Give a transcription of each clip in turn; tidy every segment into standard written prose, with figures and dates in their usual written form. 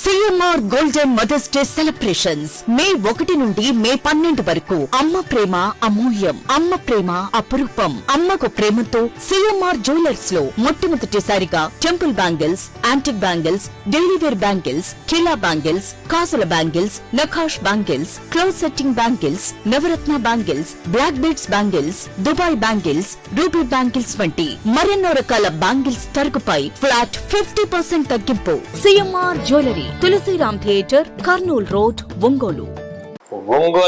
CMR Golden Mother's Day Celebrations May 1 నుండి మే 12 వరకు అమ్మ ప్రేమ అమూల్యం అమ్మ ప్రేమ అపురూపం అమ్మకు ప్రేమతో CMR జ్యువెలర్స్ లో మొట్టమొదటిసారిగా temple bangles antique bangles daily wear bangles కిలా బ్యాంగిల్స్ కాసుల బ్యాంగిల్స్ నఖాష్ bangles close setting bangles navaratna bangles black beads bangles Dubai bangles ruby bangles వంటి మరెన్నో రకాల బ్యాంగిల్స్ తరుగుపై ఫ్లాట్ 50% తగ్గింపు CMR jewellery Tulasiram theatre Kurnool road Ongole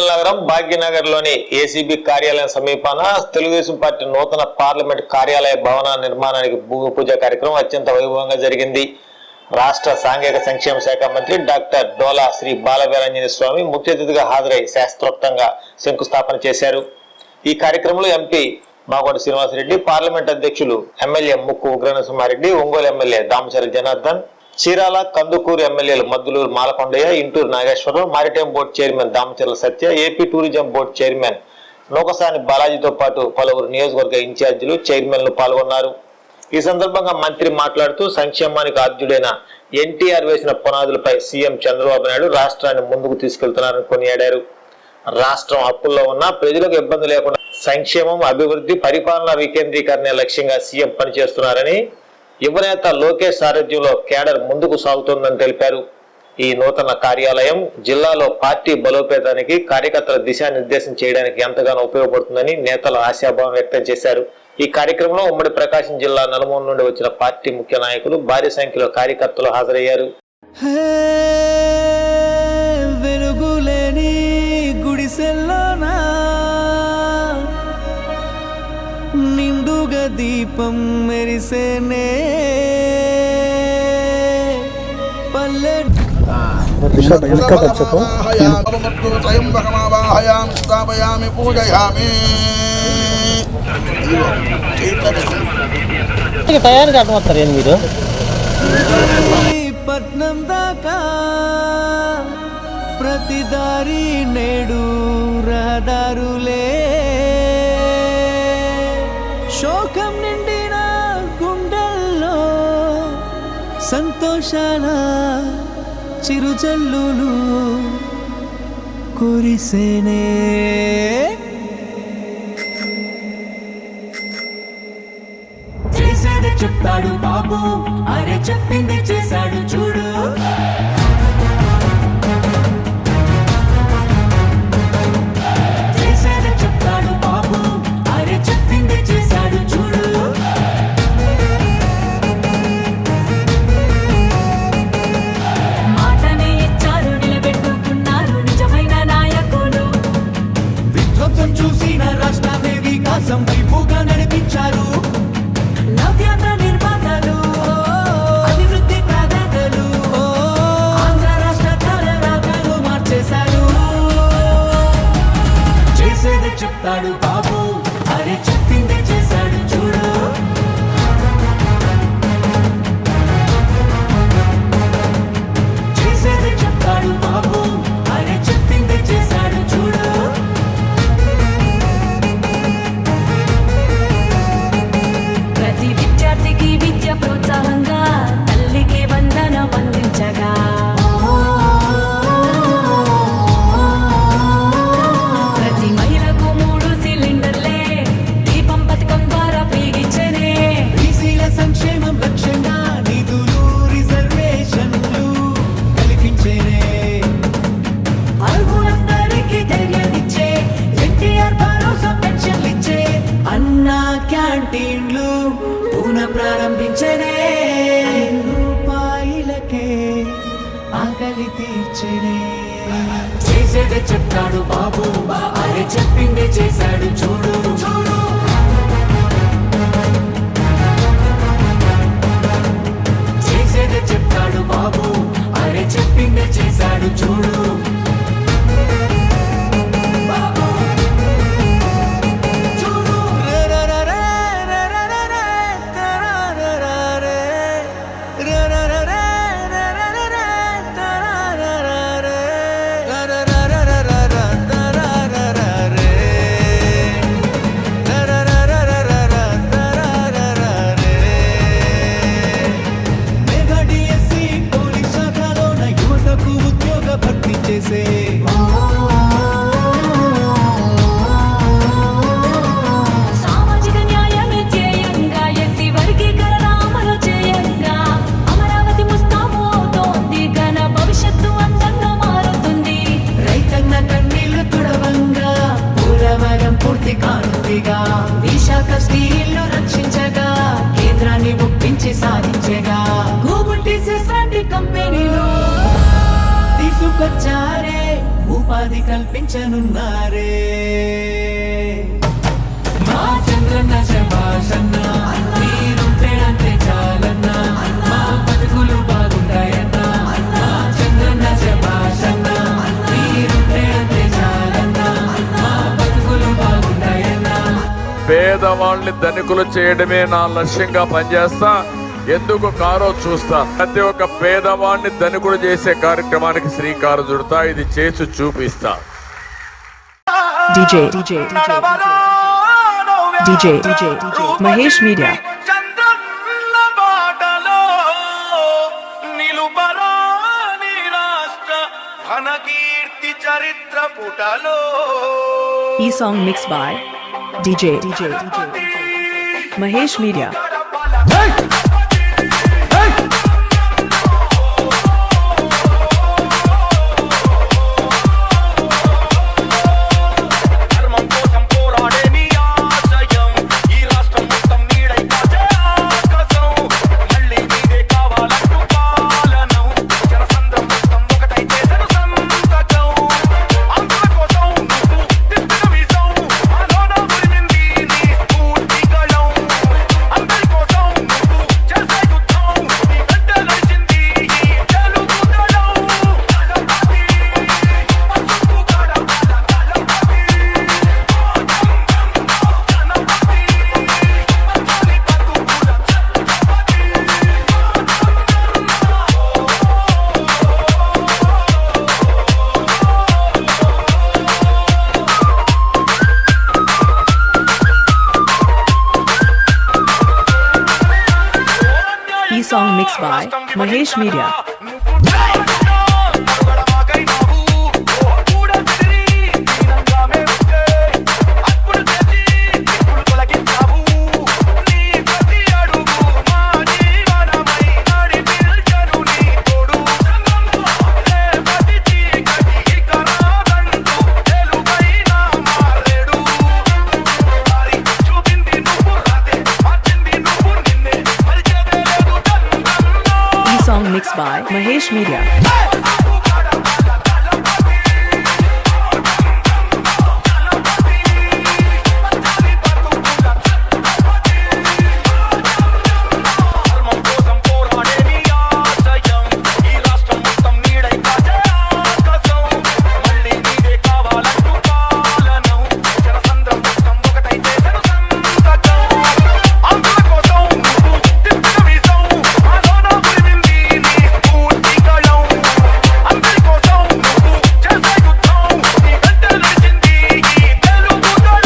నగరం భాగ్యనగర్ లోని ఏసీబీ కార్యాలయం సమీపాన తెలుగుదేశం పార్టీ నూతన పార్లమెంట్ కార్యాలయ భవన నిర్మాణానికి భూమి పూజ కార్యక్రమం అత్యంత వైభవంగా జరిగింది. రాష్ట్ర సాంఘిక సంక్షేమ శాఖ మంత్రి డాక్టర్ డోలా శ్రీ బాలవీరాంజనేయ స్వామి ముఖ్య అతిథిగా హాజరై శాస్త్రోక్తంగా శంకుస్థాపన చేశారు. ఈ కార్యక్రమంలో ఎంపీ మాగోడి శ్రీనివాసరెడ్డి, పార్లమెంట్ అధ్యక్షులు ఎమ్మెల్యే ముక్కు ఉగ్రనరసింహారెడ్డి, ఒంగోలు ఎమ్మెల్యే దామచర్ల జనార్దన్, చీరాల కందుకూరు ఎమ్మెల్యేలు Maddulur Malakondaiah, Inturu Nageswara Rao, maritime board chairman Damacharla Satya, AP tourism board chairman Nukasani బాలాజీతో పాటు పలువురు నియోజకవర్గ ఇన్ఛార్జీలు చైర్మన్లు పాల్గొన్నారు. ఈ సందర్భంగా మంత్రి మాట్లాడుతూ సంక్షేమానికి ఆద్యుడైన ఎన్టీఆర్ వేసిన పునాదులపై సీఎం చంద్రబాబు నాయుడు రాష్ట్రాన్ని ముందుకు తీసుకెళ్తున్నారని కొనియాడారు. రాష్ట్రం అప్పుల్లో ఉన్న ప్రజలకు ఇబ్బంది లేకుండా సంక్షేమం, అభివృద్ధి, పరిపాలన వికేంద్రీకరణ లక్ష్యంగా సీఎం పనిచేస్తున్నారని, యువనేత లోకేష్ సారథ్యంలో కేడర్ ముందుకు సాగుతోందని తెలిపారు. ఈ నూతన కార్యాలయం జిల్లాలో పార్టీ బలోపేతానికి, కార్యకర్తల దిశానిర్దేశం చేయడానికి ఎంతగానో ఉపయోగపడుతుందని నేతలు ఆశాభావం వ్యక్తం చేశారు. ఈ కార్యక్రమంలో ఉమ్మడి ప్రకాశం జిల్లా నలుమూల నుండి వచ్చిన పార్టీ ముఖ్య నాయకులు, భారీ సంఖ్యలో కార్యకర్తలు హాజరయ్యారు. నిండుగా దీపం మెరిసేనే పల్లె తయారు కావస్తారు మీరు పట్నం దాకా ప్రతి దారి నేడు రహదారులే, శోకం నిండిన గుండెల్లో సంతోషాల చిరుజల్లులు కురిసేనే. చేసేది చెప్తాడు బాబు, అరే చెప్పింది చేశాడు చూడు. చేసేది చెప్తాడు బాబు, అరే చెప్పింది చేశాడు చూడు. మాటనే ఇచ్చారు, నిలబెట్టుకున్నారు నిజమైన నాయకులు. విధ్వంసం చూసిన రాష్ట్రాన్ని వికాసం వైపుగా నడిపించారు. నవ్యాంధ్ర నిర్మాతలు, అభివృద్ధి ప్రదాతలు, ఆంధ్ర రాష్ట్ర తలరాతలు మార్చేశారు. చేసేది చెప్తాడు బాబు, అరే చెప్పింది చేశాడు చూడు. చేసేది చెప్తాడు బాబు, అరే చెప్పింది చేశాడు చూడు. ప్రతి విద్యార్థికి విద్య ప్రోత్సాహంగా తల్లికి వందనం అందించగా, ప్రతి మహిళకు 3 సిలిండర్లే దీపం పథకం ద్వారా పేగించనే. బీసీల సంక్షేమం లక్ష్యంగా నిధులు రిజర్వేషన్లు కల్పించేనే. అర్హులందరికీ ధైర్యాన్నిచ్చే ఎన్టీఆర్ భరోసా పెన్షన్లిచ్చే. అన్నా క్యాంటీన్లు పునః ప్రారంభించనే. రూపాయలకే ఆకలి తీర్చనే. చేసేదే చెప్తాడు బాబు, అరే చెప్పిందే చేశాడు చూడు. చేసేదే చెప్తాడు బాబు, అరే చెప్పిందే చేశాడు చూడు. మెగా డిఎస్సి పోలీస్ ఉపాధి కల్పించనున్నారే మా చంద్రన్న శభాషన్న మీరుంటే అంటే చాలన్నా మా బతుకులు బాగుంటాయన్నా మా చంద్రన్న శభాషన్న మీరుంటే అంటే చాలన్నా మా బతుకులు బాగుంటాయన్నా పేదవాళ్ళని ధనికులు చేయడమే నా లక్ష్యంగా పనిచేస్తా. ఎందుకు కారో చూస్తా. ప్రతి ఒక్క పేదవాడిని ధనికుడు చేసే కార్యక్రమానికి శ్రీకారం చుడతా. ఇది చేసి చూపిస్తా. DJ Mahesh Media. E-song mixed by DJ Mahesh Media. E-song mixed by Mahesh Media. E-song mixed by Mahesh Media.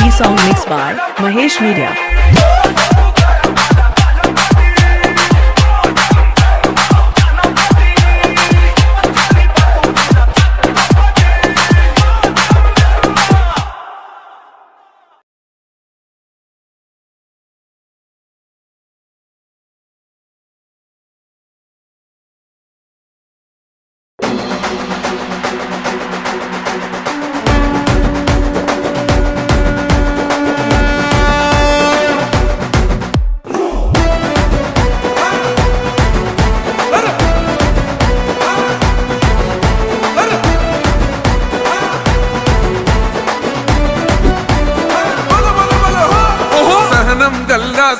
E-song mixed by Mahesh Media.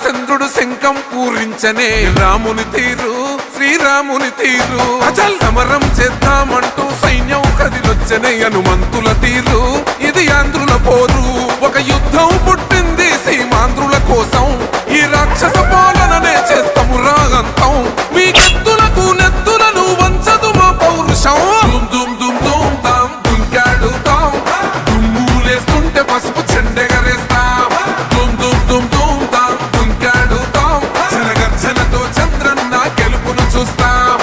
చంద్రుడు శంఖం పూరించనే రాముని తీరు శ్రీరాముని తీరు అచల్ సమరం చేద్దామంటూ సైన్యం కదిలొచ్చనే హనుమంతుల తీరు ఇది ఆంధ్రుల పోరు ఒక యుద్ధం పుట్టింది సీమాంధ్రుల కోసం ఈ రాక్షస పాలననే చేస్తాము రాగంతం మీ కత్తులకు నెత్తులను వంచదు మా పౌరుషం దుమ్ దుమ్ దుమ్ దుమ్ తాం దుంకాడుతాం దుమ్ములేస్తుంటే పసుపు చెండెగరేస్తాం దుమ్ దుమ్ దుమ్ దుమ్ తాం దుంకాడుతాం జనగర్జనతో చంద్రన్న గెలుపును చూస్తాం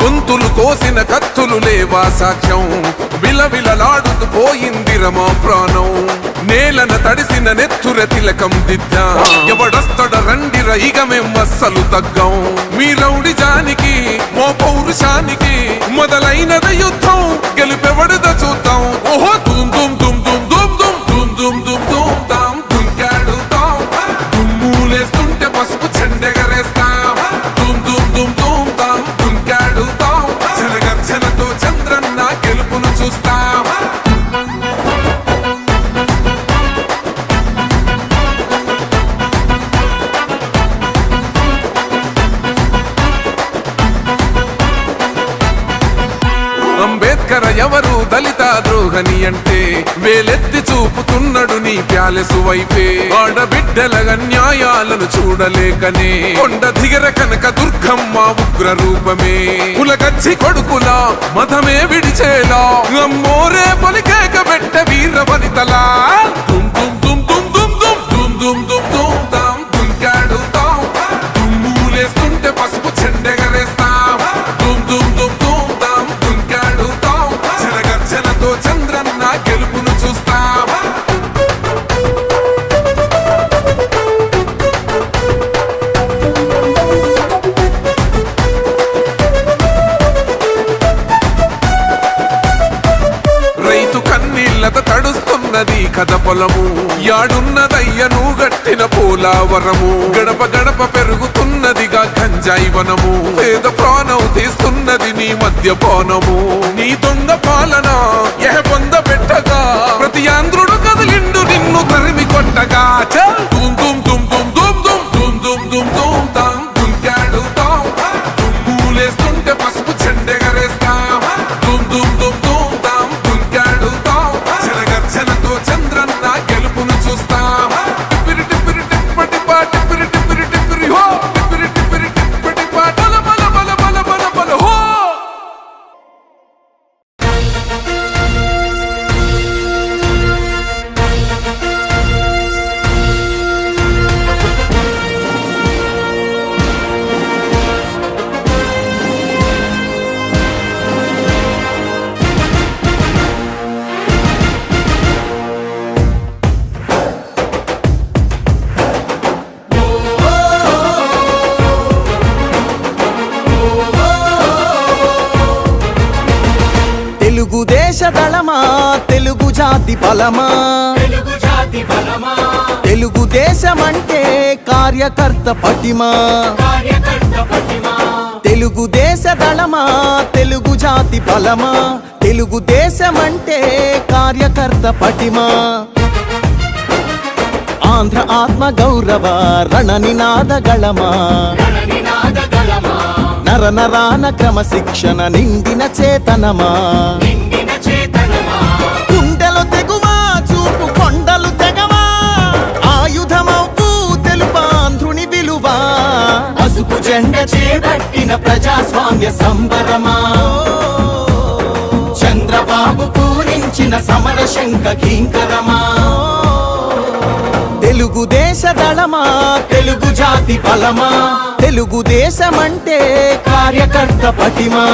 గొంతులు కోసిన కత్తులు లేవా సాక్ష్యం విలవిలలాడుతూ పోయింది రమా ప్రాణం నేలన తడిసిన నెత్తుర తిలకం దిద్దా ఎవడొస్తడ రండిర ఇక మేం అస్సలు తగ్గం మీ రౌడి జానికి మో పౌరుషానికి మొదలైనద యుద్ధం గెలుపెవడద చూద్దాం ఓహో దుమ్ దుమ్ దుమ్ దుమ్ దుమ్ దుమ్ దుమ్ దుమ్ అంటే వేలెత్తి చూపుతున్నాడు నీ ప్యాలెసు వైపే. ఆడబిడ్డల న్యాయాలను చూడలేకనే కొండ దిగర కనక దుర్గమ్మ ఉగ్ర రూపమే. కులగచ్చి కొడుకులా మతమే విడిచేలా అమ్మోరే పలికేక పెట్ట వీర వనితలా. దుమ్ దుమ్ దుమ్ దుమ్ దుమ్ దుమ్ దుమ్ దుమ్ దుమ్ దుమ్ తాం దుంకాడుతాం. దుమ్ములేస్తుంటే పసుపు చెండెగరేస్తాం. దుమ్ దుమ్ దుమ్ దుమ్ తాం దుంకాడుతాం. జనగర్జనతో చంద్రన్న గెలుపును చూస్తాం. తడుస్తున్నది కథ పొలము, యాడున్నదయ్యను గట్టిన పోలావరము. గడప గడప పెరుగుతున్నదిగా గంజాయి వనము. పేద ప్రాణం తీస్తున్నది నీ మద్యపానము. నీ దొంగ పాలన పొంద పెట్టగా ప్రతి ఆంధ్రుడు కదిలిండు నిన్ను తరిమి కొట్టగా. దుమ్ దుమ్ దుమ్ దుమ్ దుమ్ దుమ్ దుమ్ దుమ్ దుమ్ దుమ్ తాం దుంకాడుతాం. దుమ్ములేస్తుంటే పసుపు చెండెగరేస్తాం. దుమ్ దుమ్ దుమ్ దుమ్ తాం దుంకాడుతాం. జనగర్జనతో చంద్రన్న గెలుపును చూస్తాం. టిప్పిరి టిప్పిరి టిప్పటి పా టిప్పిరి టిప్పిరి టిప్పిరి హో. టిప్పిరి టిప్పిరి టిప్పటి పా బల బల బల బల బల బల హో. తెలుగుదేశ దళమా తెలుగు జాతి బలమా. తెలుగుదేశమంటే కార్యకర్త పటిమా. తెలుగుదేశ దళమా తెలుగు జాతి బలమా. తెలుగుదేశమంటే కార్యకర్త పటిమా. ఆంధ్ర ఆత్మ గౌరవ రణనినాద గళమా. నర నరాన క్రమశిక్షణ నిండిన చేతనమా. గుండెలు తెగువా చూపు కొండలు తెగవా. ఆయుధమవ్వు తెలుపాంధ్రుని విలువా. పసుపు జెండ చేపట్టిన ప్రజాస్వామ్య సంబరమా. చంద్రబాబు పూరించిన సమర శంఖ కింకరమా. తెలుగుదేశ దళమా తెలుగు జాతి బలమా. తెలుగుదేశమంటే కార్యకర్త పటిమా.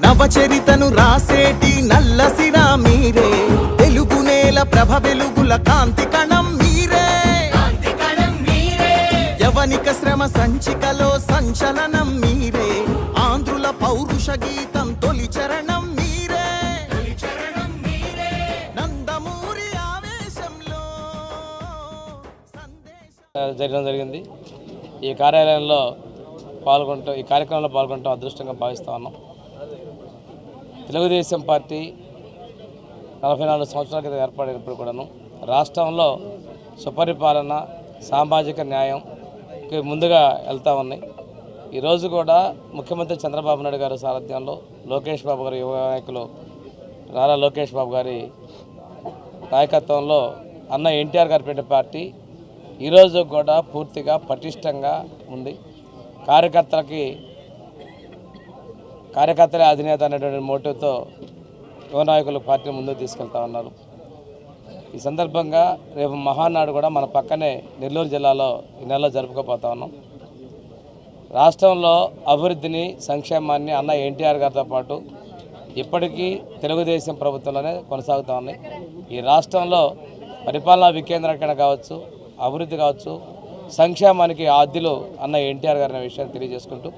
నవచరితను రాసేటి నల్లసిరా మీరే. తెలుగు నేల ప్రభ వెలుగుల కాంతి కణం మీరే. యవనిక శ్రమ సంచికలో సంచలనం మీరే. ఆంధ్రుల పౌరుష గీతం తొలి చరణం మీరే. నందమూరి ఆవేశంలో జరగడం జరిగింది. ఈ కార్యాలయంలో ఈ కార్యక్రమంలో పాల్గొనడం అదృష్టంగా భావిస్తా ఉన్నాం. తెలుగుదేశం పార్టీ 44 సంవత్సరాల క్రితం ఏర్పడినప్పుడు కూడాను రాష్ట్రంలో సుపరిపాలన సామాజిక న్యాయంకి ముందుగా వెళ్తూ ఉన్నాయి. ఈరోజు కూడా ముఖ్యమంత్రి చంద్రబాబు నాయుడు గారి సారథ్యంలో లోకేష్ బాబు గారి యువ నాయకులు నారా లోకేష్ బాబు గారి నాయకత్వంలో అన్న ఎన్టీఆర్ గారి పెట్టే పార్టీ ఈరోజు కూడా పూర్తిగా పటిష్టంగా ఉంది. కార్యకర్తలే అధినేత అనేటువంటి మోటివ్తో యువ నాయకులు పార్టీని ముందుకు తీసుకెళ్తా ఉన్నారు. ఈ సందర్భంగా రేపు మహానాడు కూడా మన పక్కనే నెల్లూరు జిల్లాలో ఈ నెలలో జరుపుకోపోతా ఉన్నాం. రాష్ట్రంలో అభివృద్ధిని సంక్షేమాన్ని అన్న ఎన్టీఆర్ గారితో పాటు ఇప్పటికీ తెలుగుదేశం ప్రభుత్వంలోనే కొనసాగుతూ ఉన్నాయి. ఈ రాష్ట్రంలో పరిపాలనా వికేంద్రీకరణ కావచ్చు, అభివృద్ధి కావచ్చు, సంక్షేమానికి ఆద్యులు అన్న ఎన్టీఆర్ గారి అనే విషయాన్ని తెలియజేసుకుంటూ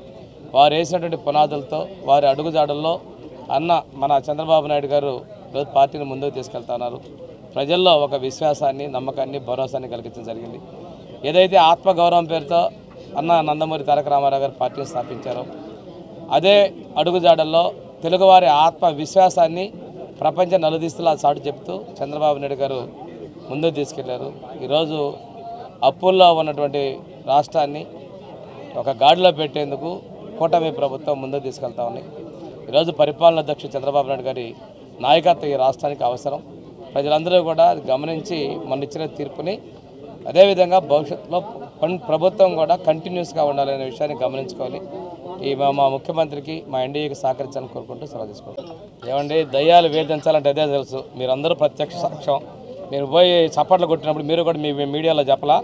వారు వేసినటువంటి పునాదులతో వారి అడుగుజాడల్లో అన్న మన చంద్రబాబు నాయుడు గారు ఈరోజు పార్టీని ముందుకు తీసుకెళ్తున్నారు. ప్రజల్లో ఒక విశ్వాసాన్ని, నమ్మకాన్ని, భరోసాన్ని కలిగించడం జరిగింది. ఏదైతే ఆత్మగౌరవం పేరుతో అన్న నందమూరి తారక రామారావు గారు పార్టీని స్థాపించారో అదే అడుగుజాడల్లో తెలుగువారి ఆత్మ విశ్వాసాన్ని ప్రపంచ నలుదిస్తులా చాటు చెప్తూ చంద్రబాబు నాయుడు గారు ముందుకు తీసుకెళ్లారు. ఈరోజు అప్పుల్లో ఉన్నటువంటి రాష్ట్రాన్ని ఒక గాడిలో పెట్టేందుకు కూటమి ప్రభుత్వం ముందుకు తీసుకెళ్తా ఉంది. ఈరోజు పరిపాలన అధ్యక్షుడు చంద్రబాబు నాయుడు గారి నాయకత్వం ఈ రాష్ట్రానికి అవసరం. ప్రజలందరూ కూడా గమనించి మన ఇచ్చిన తీర్పుని అదేవిధంగా భవిష్యత్తులో ప్రభుత్వం కూడా కంటిన్యూస్గా ఉండాలనే విషయాన్ని గమనించుకోవాలి. ఈ మా ముఖ్యమంత్రికి మా ఎన్డీఏకి సహకరించాలని కోరుకుంటూ సెలవు తీసుకుంటాం. ఏమండి, దయ్యాలు వేధించాలంటే అదే తెలుసు. మీరందరూ ప్రత్యక్ష సాక్ష్యం. మీరు పోయి చప్పట్లు కొట్టినప్పుడు మీరు కూడా మీ మీడియాలో చెప్పలా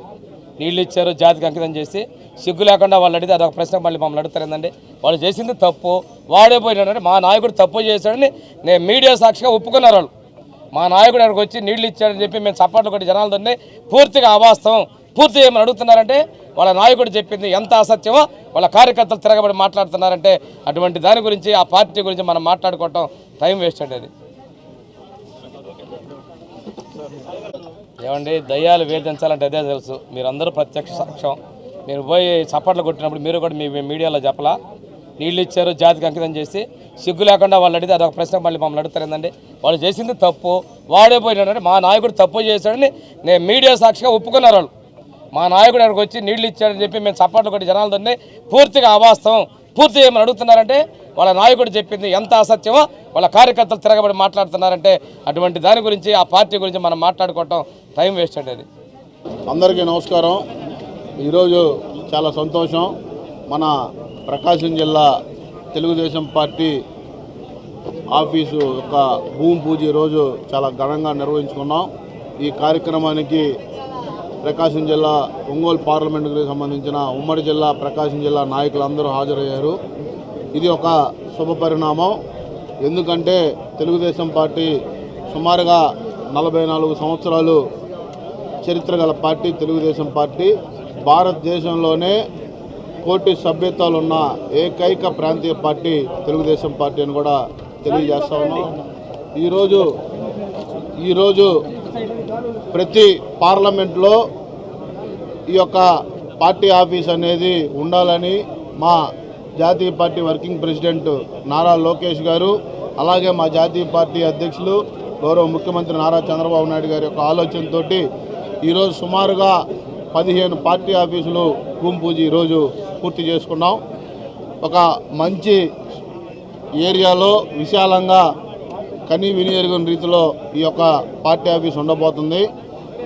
నీళ్ళు ఇచ్చారు జాతికి అంకితం చేసి సిగ్గు లేకుండా వాళ్ళు అడిగితే అదొక ప్రశ్న మళ్ళీ మమ్మల్ని అడుగుతారు ఏంటండి. వాళ్ళు చేసింది తప్పు, వాడే పోయినాడంటే మా నాయకుడు తప్పు చేశాడని నేను మీడియా సాక్షిగా ఒప్పుకున్నారు. వాళ్ళు మా నాయకుడు అక్కడికి వచ్చి నీళ్ళు ఇచ్చాడని చెప్పి మేము చప్పట్లు కొట్టి జనాలతోనే పూర్తిగా అవాస్తవం పూర్తి చేయమని అడుగుతున్నారంటే వాళ్ళ నాయకుడు చెప్పింది ఎంత అసత్యమో వాళ్ళ కార్యకర్తలు తిరగబడి మాట్లాడుతున్నారంటే అటువంటి దాని గురించి ఆ పార్టీ గురించి మనం మాట్లాడుకోవటం టైం వేస్ట్ అండి. అది ఏమండి, దయ్యాలు వేధించాలంటే అదే తెలుసు. మీరందరూ ప్రత్యక్ష సాక్ష్యం. మీరు పోయి చప్పట్లు కొట్టినప్పుడు మీరు కూడా మీ మీడియాలో చెప్పలా నీళ్ళు ఇచ్చారు జాతికి అంకితం చేసి సిగ్గు లేకుండా వాళ్ళు అడిగితే అదొక ప్రశ్న మళ్ళీ మమ్మల్ని అడుగుతారు ఏంటండి. వాళ్ళు చేసింది తప్పు, వాడే పోయినాడంటే మా నాయకుడు తప్పు చేశాడని నేను మీడియా సాక్షిగా ఒప్పుకున్నారు. వాళ్ళు మా నాయకుడు అక్కడికి వచ్చి నీళ్ళు ఇచ్చాడని చెప్పి మేము చప్పట్లు కొట్టి జనాలతోనే పూర్తిగా అవాస్తవం పూర్తి చేయమని అడుగుతున్నారంటే వాళ్ళ నాయకుడు చెప్పింది ఎంత అసత్యమో వాళ్ళ కార్యకర్తలు తిరగబడి మాట్లాడుతున్నారంటే అటువంటి దాని గురించి ఆ పార్టీ గురించి మనం మాట్లాడుకోవటం టైం వేస్ట్ అండి. అది అందరికీ నమస్కారం. ఈరోజు చాలా సంతోషం. మన ప్రకాశం జిల్లా తెలుగుదేశం పార్టీ ఆఫీసు యొక్క భూమి పూజ ఈరోజు చాలా ఘనంగా నిర్వహించుకున్నాం. ఈ కార్యక్రమానికి ప్రకాశం జిల్లా ఒంగోలు పార్లమెంటుకు సంబంధించిన ఉమ్మడి జిల్లా ప్రకాశం జిల్లా నాయకులందరూ హాజరయ్యారు. ఇది ఒక శుభ పరిణామం. ఎందుకంటే తెలుగుదేశం పార్టీ సుమారుగా 44 సంవత్సరాలు చరిత్ర గల పార్టీ తెలుగుదేశం పార్టీ. భారతదేశంలోనే 1 కోటి సభ్యత్వాలు ఉన్న ఏకైక ప్రాంతీయ పార్టీ తెలుగుదేశం పార్టీ అని కూడా తెలియజేస్తా ఉన్నాం. ఈరోజు ప్రతి పార్లమెంట్లో ఈ యొక్క పార్టీ ఆఫీస్ అనేది ఉండాలని మా జాతీయ party working president Nara Lokesh గారు, అలాగే మా జాతీయ పార్టీ అధ్యక్షులు గౌరవ ముఖ్యమంత్రి నారా చంద్రబాబు నాయుడు గారి యొక్క ఆలోచనతో ఈరోజు సుమారుగా 15 పార్టీ ఆఫీసులు భూమి పూజ ఈరోజు పూర్తి చేసుకున్నాం. ఒక మంచి ఏరియాలో విశాలంగా కనీ విని ఎరుగని రీతిలో ఈ యొక్క పార్టీ ఆఫీస్ ఉండబోతుంది.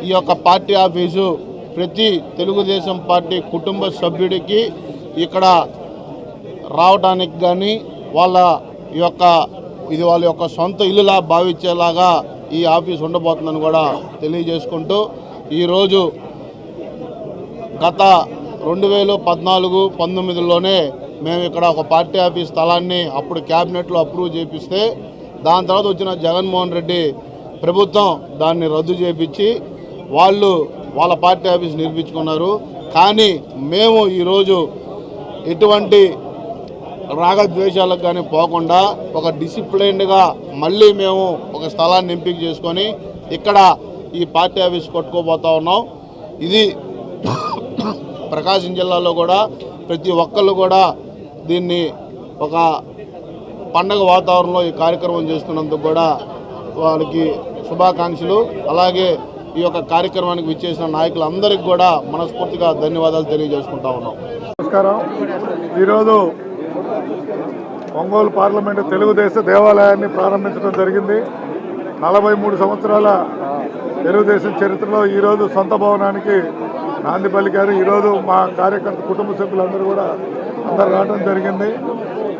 ఈ యొక్క పార్టీ ఆఫీసు ప్రతి తెలుగుదేశం పార్టీ కుటుంబ సభ్యుడికి ఇక్కడ రావడానికి కానీ వాళ్ళ యొక్క సొంత ఇల్లులా భావించేలాగా ఈ ఆఫీస్ ఉండబోతుందని కూడా తెలియజేసుకుంటూ ఈరోజు గత 2014-19లోనే మేము ఇక్కడ ఒక పార్టీ ఆఫీస్ స్థలాన్ని అప్పుడు క్యాబినెట్లో అప్రూవ్ చేపిస్తే దాని తర్వాత వచ్చిన జగన్మోహన్ రెడ్డి ప్రభుత్వం దాన్ని రద్దు చేపించి వాళ్ళ పార్టీ ఆఫీస్ నిర్మించుకున్నారు. కానీ మేము ఈరోజు ఎటువంటి రాగద్వేషాలకు కానీ పోకుండా ఒక డిసిప్లైన్డ్గా మళ్ళీ మేము ఒక స్థలాన్ని ఎంపిక చేసుకొని ఇక్కడ ఈ పార్టీ ఆఫీస్ కొట్టుకోబోతా ఉన్నాం. ఇది ప్రకాశం జిల్లాలో కూడా ప్రతి ఒక్కళ్ళు కూడా దీన్ని ఒక పండగ వాతావరణంలో ఈ కార్యక్రమం చేస్తున్నందుకు కూడా వాళ్ళకి శుభాకాంక్షలు. అలాగే ఈ యొక్క కార్యక్రమానికి విచ్చేసిన నాయకులందరికీ కూడా మనస్ఫూర్తిగా ధన్యవాదాలు తెలియజేసుకుంటా ఉన్నాం. నమస్కారం. ఈరోజు ఒంగోలు పార్లమెంటు తెలుగుదేశం దేవాలయాన్ని ప్రారంభించడం జరిగింది. 43 సంవత్సరాల తెలుగుదేశం చరిత్రలో ఈరోజు సొంత భవనానికి నాంది పలికారు. ఈరోజు మా కార్యకర్త కుటుంబ సభ్యులందరూ కూడా అందరు రావడం జరిగింది.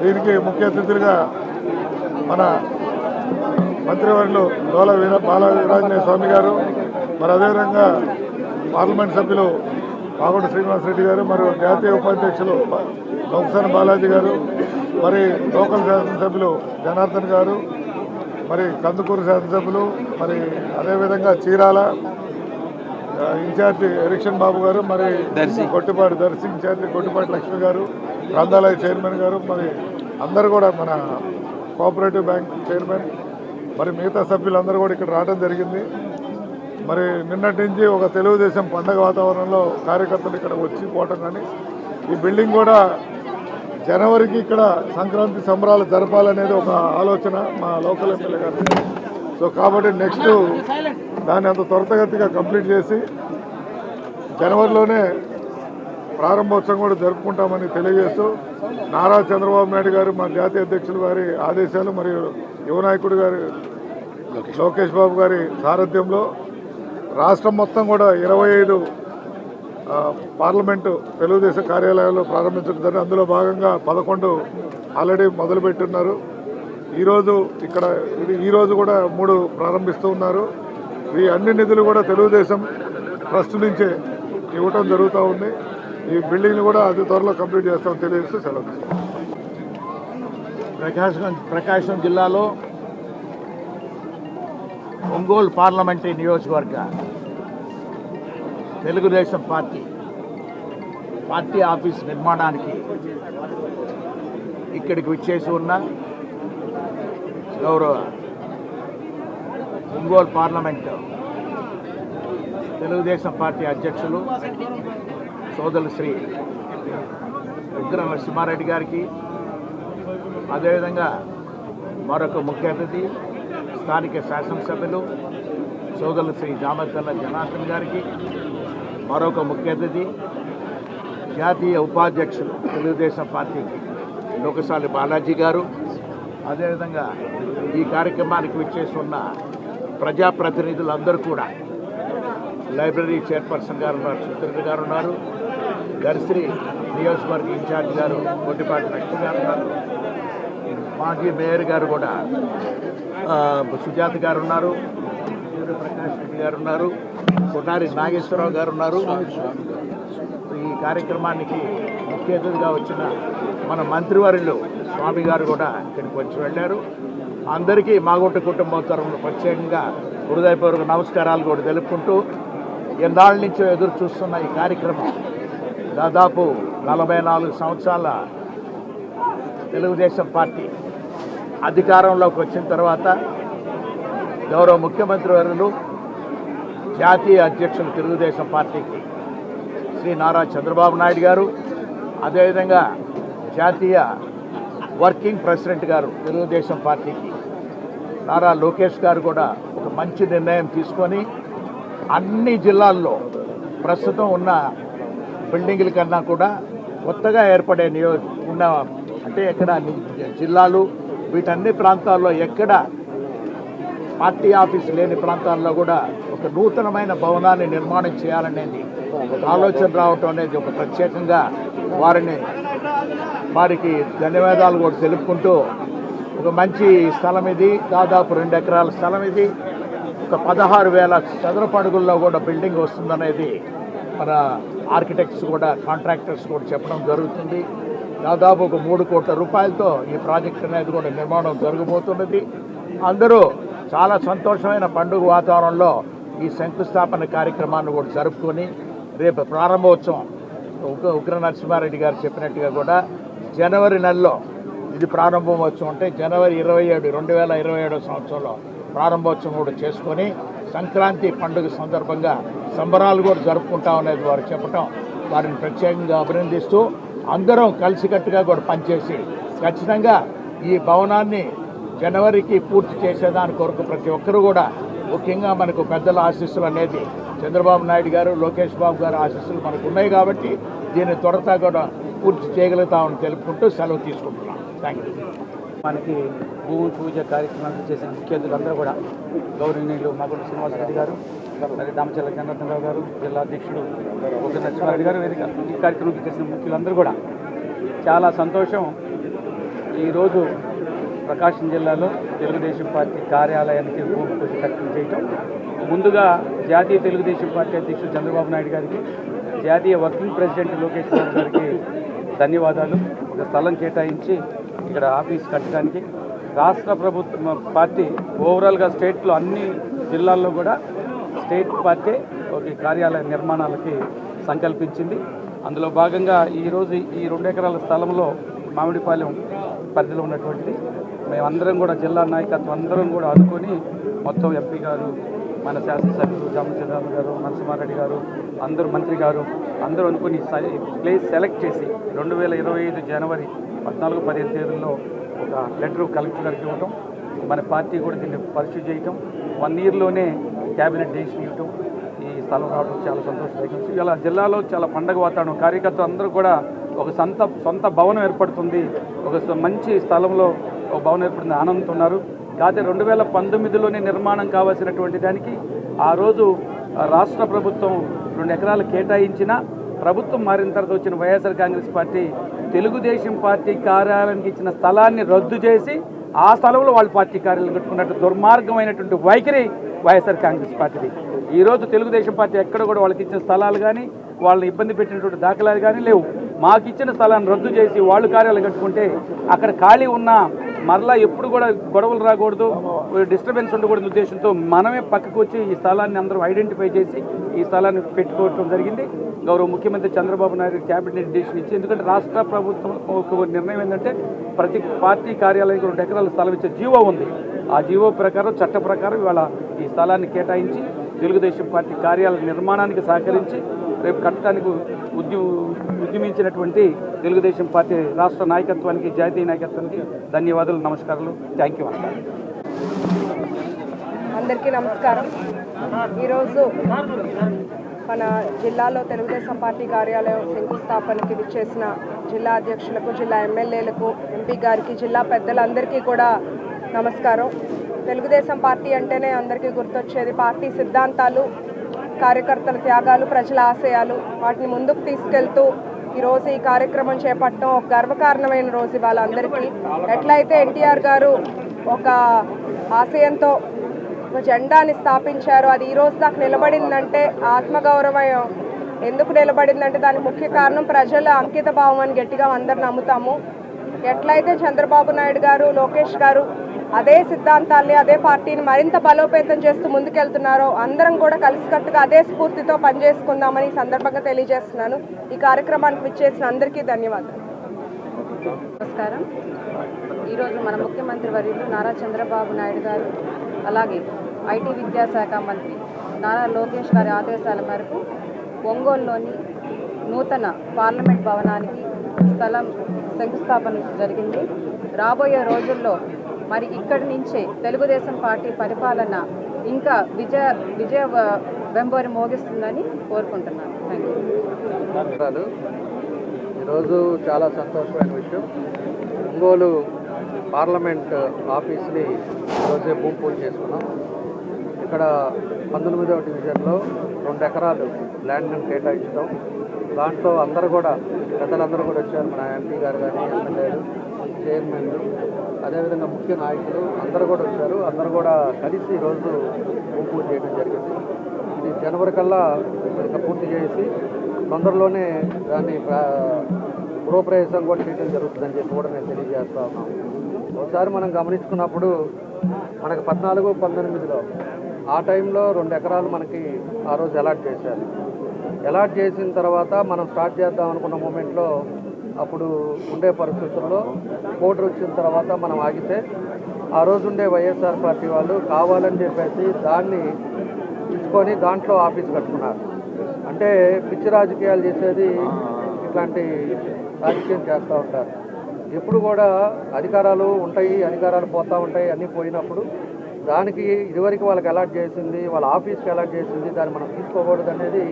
దీనికి ముఖ్య అతిథులుగా మన మంత్రివర్యులు డోల బాల వీరాంజనేయ స్వామి గారు, మరి అదేవిధంగా పార్లమెంట్ సభ్యులు పాగొండ శ్రీనివాసరెడ్డి గారు, మరియు జాతీయ ఉపాధ్యక్షులు లోక్సన బాలాజీ గారు, మరి లోకల్ శాసనసభ్యులు జనార్దన్ గారు, మరి కందుకూరు శాసనసభ్యులు, మరి అదేవిధంగా చీరాల ఇన్ఛార్జి ఎరిక్షన్ బాబు గారు, మరి కొట్టిపాటి దర్శి ఇన్ఛార్జి కొట్టిపాటి లక్ష్మి గారు, గ్రంథాలయ చైర్మన్ గారు, మరి అందరూ కూడా మన కోఆపరేటివ్ బ్యాంక్ చైర్మన్, మరి మిగతా సభ్యులందరూ కూడా ఇక్కడ రావడం జరిగింది. మరి నిన్నటి నుంచి ఒక తెలుగుదేశం పండగ వాతావరణంలో కార్యకర్తలు ఇక్కడ వచ్చి పోవటం, కానీ ఈ బిల్డింగ్ కూడా జనవరికి ఇక్కడ సంక్రాంతి సంబరాలు జరపాలనేది ఒక ఆలోచన మా లోకల్ ఎమ్మెల్యే గారు సో కాబట్టి నెక్స్ట్ దాన్ని అంత త్వరితగతిగా కంప్లీట్ చేసి జనవరిలోనే ప్రారంభోత్సవం కూడా జరుపుకుంటామని తెలియజేస్తూ నారా చంద్రబాబు నాయుడు గారు మా జాతీయ అధ్యక్షులు గారి ఆదేశాలు మరియు యువ నాయకుడు గారి లోకేష్ బాబు గారి సారథ్యంలో రాష్ట్రం మొత్తం కూడా 25 పార్లమెంటు తెలుగుదేశం కార్యాలయాలు ప్రారంభించడం జరిగింది. అందులో భాగంగా 11 ఆల్రెడీ మొదలుపెట్టున్నారు. ఈరోజు కూడా 3 ప్రారంభిస్తూ ఉన్నారు. ఈ అన్ని నిధులు కూడా తెలుగుదేశం ట్రస్ట్ నుంచే ఇవ్వటం జరుగుతూ ఉంది. ఈ బిల్డింగ్లు కూడా అతి త్వరలో కంప్లీట్ చేస్తామని తెలియజేస్తూ సెలవు. ప్రకాశం జిల్లాలో ఒంగోలు పార్లమెంటరీ నియోజకవర్గ తెలుగుదేశం పార్టీ ఆఫీస్ నిర్మాణానికి ఇక్కడికి విచ్చేసి ఉన్న గౌరవ ఒంగోలు పార్లమెంటు తెలుగుదేశం పార్టీ అధ్యక్షులు సోదరులు శ్రీ ఉగ్ర నరసింహారెడ్డి గారికి, అదేవిధంగా మరొక ముఖ్య అతిథి స్థానిక శాసనసభ్యులు సోదరులు శ్రీ జామర్కల్ల జనార్దన్ గారికి, మరొక ముఖ్య అతిథి జాతీయ ఉపాధ్యక్షులు తెలుగుదేశం పార్టీకి లోకసాలి బాలాజీ గారు, అదేవిధంగా ఈ కార్యక్రమానికి విచ్చేసి ఉన్న ప్రజాప్రతినిధులందరూ కూడా లైబ్రరీ చైర్పర్సన్ గారు ఉన్నారు, సుచరిత గారు ఉన్నారు, గర్శ్రీ నియోజకవర్గ ఇన్ఛార్జ్ గారు కొట్టిపాటి లక్ష్మి గారు ఉన్నారు, మాజీ మేయర్ గారు కూడా సుజాత గారు ఉన్నారు, ప్రకాష్ రెడ్డి గారు ఉన్నారు, కొట్టారి నాగేశ్వరరావు గారు ఉన్నారు. ఈ కార్యక్రమానికి ముఖ్య అతిథిగా వచ్చిన మన మంత్రివర్యులు స్వామి గారు కూడా ఇక్కడికి వచ్చి వెళ్ళారు. అందరికీ మాగొట్ట కుటుంబం తరఫున ప్రత్యేకంగా హృదయపూర్వక నమస్కారాలు కూడా తెలుపుకుంటూ, ఎన్నాళ్ళ నుంచో ఎదురు చూస్తున్న ఈ కార్యక్రమం దాదాపు 44 సంవత్సరాల తెలుగుదేశం పార్టీ అధికారంలోకి వచ్చిన తర్వాత గౌరవ ముఖ్యమంత్రి వర్యులు జాతీయ అధ్యక్షులు తెలుగుదేశం పార్టీకి శ్రీ నారా చంద్రబాబు నాయుడు గారు, అదేవిధంగా జాతీయ వర్కింగ్ ప్రెసిడెంట్ గారు తెలుగుదేశం పార్టీకి నారా లోకేష్ గారు కూడా ఒక మంచి నిర్ణయం తీసుకొని అన్ని జిల్లాల్లో ప్రస్తుతం ఉన్న బిల్డింగుల కన్నా కూడా కొత్తగా ఏర్పడే అంటే ఎక్కడ జిల్లాలు వీటన్ని ప్రాంతాల్లో ఎక్కడ పార్టీ ఆఫీస్ లేని ప్రాంతాల్లో కూడా ఒక నూతనమైన భవనాన్ని నిర్మాణం చేయాలనేది ఒక ఆలోచన రావటం అనేది ఒక ప్రత్యేకంగా వారికి ధన్యవాదాలు కూడా తెలుపుకుంటూ, ఒక మంచి స్థలం ఇది, దాదాపు 2 ఎకరాల స్థలం ఇది, ఒక 16,000 చదరపు అడుగుల్లో కూడా బిల్డింగ్ వస్తుందనేది మన ఆర్కిటెక్ట్స్ కూడా కాంట్రాక్టర్స్ కూడా చెప్పడం జరుగుతుంది. దాదాపు ఒక 3 కోట్ల రూపాయలతో ఈ ప్రాజెక్ట్ అనేది కూడా నిర్మాణం జరగబోతున్నది. అందరూ చాలా సంతోషమైన పండుగ వాతావరణంలో ఈ శంకుస్థాపన కార్యక్రమాన్ని కూడా జరుపుకొని రేపు ప్రారంభోత్సవం ఉగ్ర నరసింహారెడ్డి గారు చెప్పినట్టుగా కూడా జనవరి నెలలో ఇది ప్రారంభోత్సవం అంటే జనవరి 27, 2027 సంవత్సరంలో ప్రారంభోత్సవం కూడా చేసుకొని సంక్రాంతి పండుగ సందర్భంగా సంబరాలు కూడా జరుపుకుంటామనేది వారు చెప్పటం వారిని ప్రత్యేకంగా అభినందిస్తూ, అందరం కలిసికట్టుగా కూడా పనిచేసి ఖచ్చితంగా ఈ భవనాన్ని జనవరికి పూర్తి చేసేదాని కొరకు ప్రతి ఒక్కరూ కూడా, ముఖ్యంగా మనకు పెద్దల ఆశీస్సులు అనేది చంద్రబాబు నాయుడు గారు, లోకేష్ బాబు గారు ఆశీస్సులు మనకు ఉన్నాయి కాబట్టి దీన్ని త్వరగా కూడా పూర్తి చేయగలుగుతామని తెలుపుకుంటూ సెలవు తీసుకుంటున్నాం. Thank you. మనకి భూమి పూజ కార్యక్రమాలు చేసిన ముఖ్య అతిథులందరూ కూడా గౌరవనీయులు మాగుంట శ్రీనివాసరెడ్డి గారు, మరి దామచర్ల జనార్దనరావు గారు, జిల్లా అధ్యక్షుడు ఉగ్ర నరసింహారెడ్డి గారు, వేదిక ఈ కార్యక్రమం చేసిన ముఖ్యులందరూ కూడా చాలా సంతోషం. ఈరోజు ప్రకాశం జిల్లాలో తెలుగుదేశం పార్టీ కార్యాలయానికి భూమి పూజ కార్యక్రమం చేయటం, ముందుగా జాతీయ తెలుగుదేశం పార్టీ అధ్యక్షుడు చంద్రబాబు నాయుడు గారికి, జాతీయ వర్కింగ్ ప్రెసిడెంట్ లోకేష్ బాబు గారికి ధన్యవాదాలు. ఒక స్థలం కేటాయించి ఇక్కడ ఆఫీస్ కట్టడానికి రాష్ట్ర ప్రభుత్వం పార్టీ ఓవరాల్గా స్టేట్లో అన్ని జిల్లాల్లో కూడా స్టేట్ పార్టీ ఒక కార్యాలయ నిర్మాణాలకి సంకల్పించింది. అందులో భాగంగా ఈరోజు ఈ 2 ఎకరాల స్థలంలో మామిడిపాలెం పరిధిలో ఉన్నటువంటిది మేమందరం కూడా జిల్లా నాయకత్వం అందరం కూడా అనుకొని మొత్తం ఎంపీ గారు, మన శాసనసభ్యులు జామచంద్రరావు గారు, నరసింహారెడ్డి గారు, అందరూ మంత్రి గారు అందరూ అనుకుని ప్లేస్ సెలెక్ట్ చేసి 2025 జనవరి 14, 15 తేదీల్లో ఒక లెటర్ కలెక్టర్ గారికి ఇవ్వటం, మన పార్టీ కూడా దీన్ని పరిశీలి చేయటం 1 ఇయర్లోనే క్యాబినెట్ డెసిషన్ ఇవ్వటం ఈ స్థలం రావడం చాలా సంతోషదాయకం. ఇలా జిల్లాలో చాలా పండగ వాతావరణం, కార్యకర్తలు అందరూ కూడా ఒక సొంత భవనం ఏర్పడుతుంది, ఒక మంచి స్థలంలో ఒక భవనం ఏర్పడుతుంది ఆనందంతో ఉన్నారు. కాకపోతే 2019లోనే నిర్మాణం కావాల్సినటువంటి దానికి ఆ రోజు రాష్ట్ర ప్రభుత్వం 2 ఎకరాలు కేటాయించిన ప్రభుత్వం మారిన తర్వాత వచ్చిన వైఎస్ఆర్ కాంగ్రెస్ పార్టీ తెలుగుదేశం పార్టీ కార్యాలయానికి ఇచ్చిన స్థలాన్ని రద్దు చేసి ఆ స్థలంలో వాళ్ళ పార్టీ కార్యాలయం కట్టుకున్నట్టు దుర్మార్గమైనటువంటి వైఖరి వైఎస్ఆర్ కాంగ్రెస్ పార్టీది. ఈరోజు తెలుగుదేశం పార్టీ ఎక్కడ కూడా వాళ్ళకి ఇచ్చిన స్థలాలు కానీ వాళ్ళని ఇబ్బంది పెట్టినటువంటి దాఖలాలు కానీ లేవు. మాకు ఇచ్చిన స్థలాన్ని రద్దు చేసి వాళ్ళు కార్యాలయం కట్టుకుంటే అక్కడ ఖాళీ ఉన్న మరలా ఎప్పుడు కూడా గొడవలు రాకూడదు, డిస్టర్బెన్స్ ఉండకూడదు ఉద్దేశంతో మనమే పక్కకు వచ్చి ఈ స్థలాన్ని అందరూ ఐడెంటిఫై చేసి ఈ స్థలాన్ని పెట్టుకోవడం జరిగింది. గౌరవ ముఖ్యమంత్రి చంద్రబాబు నాయుడు క్యాబినెట్ డెసిషన్ ఇచ్చి, ఎందుకంటే రాష్ట్ర ప్రభుత్వం ఒక నిర్ణయం ఏంటంటే ప్రతి పార్టీ కార్యాలయానికి 2 ఎకరాల స్థలం ఇచ్చే జీవో ఉంది. ఆ జీవో ప్రకారం చట్ట ప్రకారం ఇవాళ ఈ స్థలాన్ని కేటాయించి తెలుగుదేశం పార్టీ కార్యాలయ నిర్మాణానికి సహకరించి రేపు కట్టడానికి ఉద్యమించినటువంటి తెలుగుదేశం పార్టీ రాష్ట్ర నాయకత్వానికి, జాతీయ నాయకత్వానికి ధన్యవాదాలు, నమస్కారాలు. Thank you. అందరికీ నమస్కారం. ఈరోజు మన జిల్లాలో తెలుగుదేశం పార్టీ కార్యాలయం శంకుస్థాపనకి విచ్చేసిన జిల్లా అధ్యక్షులకు, జిల్లా ఎమ్మెల్యేలకు, ఎంపీ గారికి, జిల్లా పెద్దలందరికీ కూడా నమస్కారం. తెలుగుదేశం పార్టీ అంటేనే అందరికీ గుర్తొచ్చేది పార్టీ సిద్ధాంతాలు, కార్యకర్తల త్యాగాలు, ప్రజల ఆశయాలు. వాటిని ముందుకు తీసుకెళ్తూ ఈరోజు ఈ కార్యక్రమం చేపట్టడం ఒక గర్వకారణమైన రోజు వాళ్ళందరికీ. ఎట్లయితే ఎన్టీఆర్ గారు ఒక ఆశయంతో ఒక జెండాని స్థాపించారో అది ఈ రోజు దాకా నిలబడిందంటే ఆత్మగౌరవం ఎందుకు నిలబడిందంటే దానికి ముఖ్య కారణం ప్రజల అంకిత భావం అని గట్టిగా అందరు నమ్ముతాము. ఎట్లయితే చంద్రబాబు నాయుడు గారు, లోకేష్ గారు అదే సిద్ధాంతాల్ని, అదే పార్టీని మరింత బలోపేతం చేస్తూ ముందుకెళ్తున్నారో అందరం కూడా కలిసికట్టుగా అదే స్ఫూర్తితో పనిచేసుకుందామని ఈ సందర్భంగా తెలియజేస్తున్నాను. ఈ కార్యక్రమానికి విచ్చేసిన అందరికీ ధన్యవాదాలు. నమస్కారం. ఈరోజు మన ముఖ్యమంత్రి వర్యులు నారా చంద్రబాబు నాయుడు గారు, అలాగే ఐటీ విద్యాశాఖ మంత్రి నారా లోకేష్ గారి ఆదేశాల మేరకు ఒంగోలులోని నూతన పార్లమెంట్ భవనానికి స్థలం శంకుస్థాపన జరిగింది. రాబోయే రోజుల్లో మరి ఇక్కడి నుంచే తెలుగుదేశం పార్టీ పరిపాలన ఇంకా విజయ వెంబడి మోగిస్తుందని కోరుకుంటున్నాను. Thank you. ఈరోజు చాలా సంతోషమైన విషయం, ఒంగోలు పార్లమెంట్ ఆఫీస్ని ఈరోజే భూమి పూజ చేసుకున్నాం. ఇక్కడ 19వ డివిజన్లో 2 ఎకరాలు ల్యాండ్ని కేటాయించడం, దాంట్లో అందరూ కూడా పెద్దలందరూ కూడా వచ్చారు. మన ఎంపీ గారు కానీ, ఎమ్మెల్యేలు, చైర్మన్లు, అదేవిధంగా ముఖ్య నాయకులు అందరూ కూడా వచ్చారు. అందరూ కూడా కలిసి ఈరోజు భూమి పూజ చేయడం జరిగింది. ఇది జనవరి కల్లా ఇంకా పూర్తి చేసి తొందరలోనే దాన్ని గృహప్రవేశం కూడా చేయడం జరుగుతుందని చెప్పి కూడా నేను తెలియజేస్తా ఉన్నాను. ఒకసారి మనం గమనించుకున్నప్పుడు మనకు 14-19లో ఆ టైంలో 2 ఎకరాలు మనకి ఆ రోజు అలాట్ చేశారు. అలాట్ చేసిన తర్వాత మనం స్టార్ట్ చేద్దాం అనుకున్న మూమెంట్లో అప్పుడు ఉండే పరిస్థితుల్లో కోర్టు వచ్చిన తర్వాత మనం ఆగితే ఆ రోజు ఉండే వైఎస్ఆర్ పార్టీ వాళ్ళు కావాలని చెప్పేసి దాన్ని తీసుకొని దాంట్లో ఆఫీస్ కట్టుకున్నారు. అంటే పిచ్చి రాజకీయాలు చేసేది ఇట్లాంటి రాజకీయం చేస్తూ ఉంటారు. ఎప్పుడు కూడా అధికారాలు ఉంటాయి, అధికారాలు పోతూ ఉంటాయి. అన్నీ పోయినప్పుడు దానికి ఇదివరకు వాళ్ళకి అలాట్ చేసింది, వాళ్ళ ఆఫీస్కి అలాట్ చేసింది, దాన్ని మనం తీసుకోకూడదు అనేది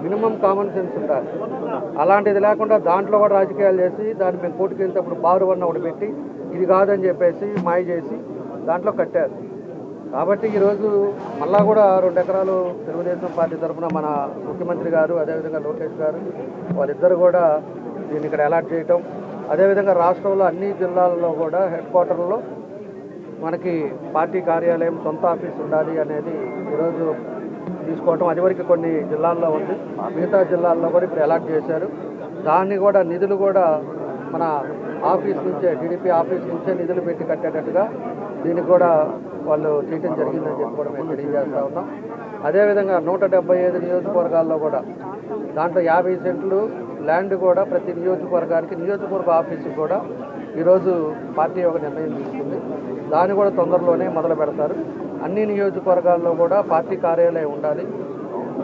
మినిమం కామన్ సెన్స్ ఉండాలి. అలాంటిది లేకుండా దాంట్లో కూడా రాజకీయాలు చేసి దాన్ని మేము కోర్టుకు వెళ్తేప్పుడు బారు వన్న ఒకటి పెట్టి ఇది కాదని చెప్పేసి మాయ చేసి దాంట్లో కట్టారు. కాబట్టి ఈరోజు మళ్ళా కూడా 2 ఎకరాలు తెలుగుదేశం పార్టీ తరఫున మన ముఖ్యమంత్రి గారు, అదేవిధంగా లోకేష్ గారు వాళ్ళిద్దరు కూడా దీన్ని ఇక్కడ అలాట్ చేయటం, అదేవిధంగా రాష్ట్రంలో అన్ని జిల్లాల్లో కూడా హెడ్ క్వార్టర్లో మనకి పార్టీ కార్యాలయం, సొంత ఆఫీస్ ఉండాలి అనేది ఈరోజు తీసుకోవటం. అదివరకు కొన్ని జిల్లాల్లో ఉంది, మిగతా జిల్లాల్లో కూడా ఇప్పుడు అలాట్ చేశారు. దాన్ని కూడా నిధులు కూడా మన ఆఫీస్ నుంచే, టీడీపీ ఆఫీస్ నుంచే నిధులు పెట్టి కట్టేటట్టుగా దీనికి కూడా వాళ్ళు చేయటం జరిగిందని చెప్పి కూడా మేము తెలియజేస్తూ ఉన్నాం. అదేవిధంగా 175 నియోజకవర్గాల్లో కూడా దాంట్లో 50 సెంట్లు ల్యాండ్ కూడా ప్రతి నియోజకవర్గానికి, నియోజకవర్గ ఆఫీసుకి కూడా ఈరోజు పార్టీ ఒక నిర్ణయం తీసుకుంది. దాన్ని కూడా తొందరలోనే మొదలు పెడతారు. అన్ని నియోజకవర్గాల్లో కూడా పార్టీ కార్యాలయం ఉండాలి.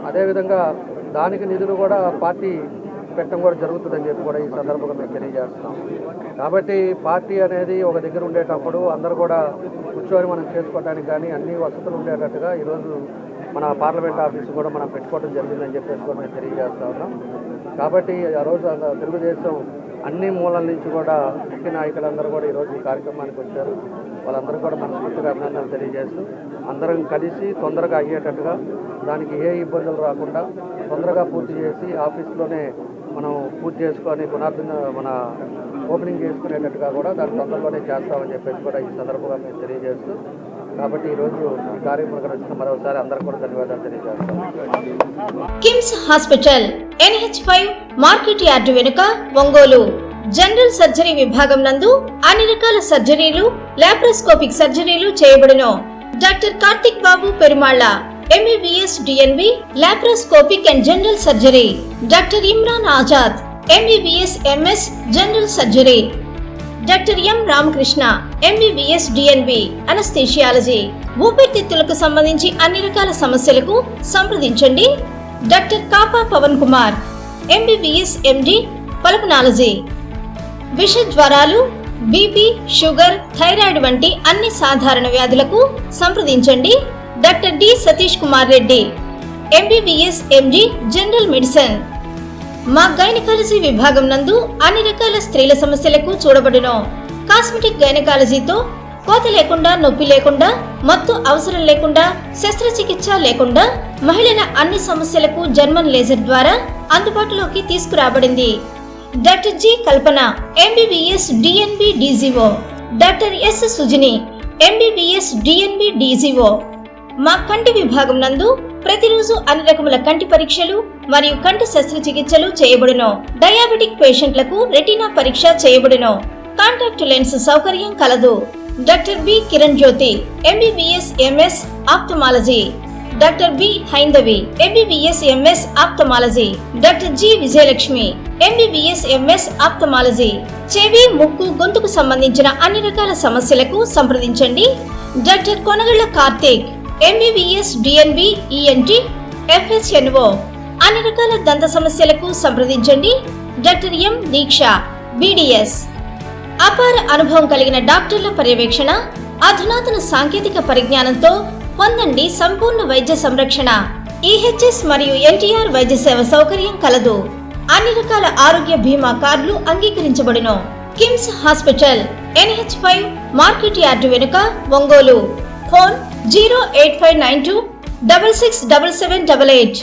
అదేవిధంగా దానికి నిధులు కూడా పార్టీ పెట్టడం కూడా జరుగుతుందని చెప్పి కూడా ఈ సందర్భంగా మేము తెలియజేస్తున్నాం. కాబట్టి పార్టీ అనేది ఒక దగ్గర ఉండేటప్పుడు అందరూ కూడా కూర్చొని మనం చేసుకోవడానికి కానీ అన్ని వసతులు ఉండేటట్టుగా ఈరోజు మన పార్లమెంట్ ఆఫీసు కూడా మనం పెట్టుకోవడం జరిగిందని చెప్పేసి కూడా మేము తెలియజేస్తా ఉన్నాం. కాబట్టి ఆ రోజు తెలుగుదేశం అన్ని మూలల నుంచి కూడా ముఖ్య నాయకులందరూ కూడా ఈరోజు ఈ కార్యక్రమానికి వచ్చారు. వాళ్ళందరూ కూడా మనస్ఫూర్తిగా అభినందనలు తెలియజేస్తూ అందరం కలిసి తొందరగా అయ్యేటట్టుగా దానికి ఏ ఇబ్బందులు రాకుండా తొందరగా పూర్తి చేసి ఆఫీస్లోనే మనం పూర్తి చేసుకొని మన ఓపెనింగ్ చేసుకునేటట్టుగా కూడా దాన్ని తొందరలోనే చేస్తామని చెప్పేసి కూడా ఈ సందర్భంగా మేము తెలియజేస్తూ కాబట్టి ఈరోజు ఈ కార్యక్రమం వచ్చిన మరోసారి అందరూ కూడా ధన్యవాదాలు తెలియజేస్తాం. KIMS hospital NH5 market yard వెనుక ఒంగోలు జనరల్ సర్జరీ విభాగం నందు అన్ని రకాల సర్జరీలు లాప్రోస్కోపిక్ సర్జరీలు చేయబడును. Doctor Karthik Babu Perumalla MBBS DNB laparoscopic and general surgery. Doctor Imran Azad MBBS MS general surgery. Doctor M Ramakrishna MBBS DNB anaesthesiology. ఊపిరితిత్తులకు సంబంధించి అన్ని రకాల సమస్యలకు సంప్రదించండి. Doctor Kapa Pavan Kumar MBBS MD pulmonology. విష జ్వరాలు, బీపీ, షుగర్, థైరాయిడ్ వంటి అన్ని సాధారణ వ్యాధులకు సంప్రదించండి. Doctor D Satish Kumar Reddy MBBS MD general medicine. మా గైనకాలజీ విభాగం నందు అన్ని రకాల స్త్రీల సమస్యలకు చూడబడును. కాస్మెటిక్ గైనకాలజీతో కోత లేకుండా, నొప్పి లేకుండా, మత్తు అవసరం లేకుండా, శస్త్రచికిత్స లేకుండా మహిళల అన్ని సమస్యలకు జర్మన్ లేజర్ ద్వారా అందుబాటులోకి తీసుకురాబడింది. డాక్టర్ జి కల్పన MBBS DNB DGO. Doctor yes Sujini MBBS DNB DGO. మా కంటి విభాగం నందు ప్రతిరోజు అన్ని రకముల కంటి పరీక్షలు మరియు కంటి శస్త్రచికిత్సలు చేయబడును. డయాబెటిక్ పేషెంట్లకు రెటీనా పరీక్ష చేయబడును. కాంటాక్ట్ లెన్స్ సౌకర్యం కలదు. Doctor B Kiran Jyothi MBBS MS ophthalmology. Doctor B Haindavi MBBS MS ophthalmology. Doctor G Vijayalakshmi MBBS MS ophthalmology. చెవి, ముక్కు, గొంతుకు సంబంధించిన అన్ని రకాల సమస్యలకు సంప్రదించండి. Doctor Konagalla Karthik MBBS DNB ENT FHNO. అన్ని రకాల దంత సమస్యలకు సంప్రదించండి. Doctor M Deeksha BDS. అపార అనుభవం కలిగిన డాక్టర్ల పర్యవేక్షణ, అధునాతన సాంకేతిక పరిజ్ఞానంతో పొందండి సంపూర్ణ వైద్య సంరక్షణ. EHS మరియు NTR వైద్య సేవ సౌకర్యం కలదు. అన్ని రకాల ఆరోగ్య బీమా కార్డులు అంగీకరించబడును. KIMS hospital NH5 market yard వెనుక ఒంగోలు. ఫోన్ 08592 667788.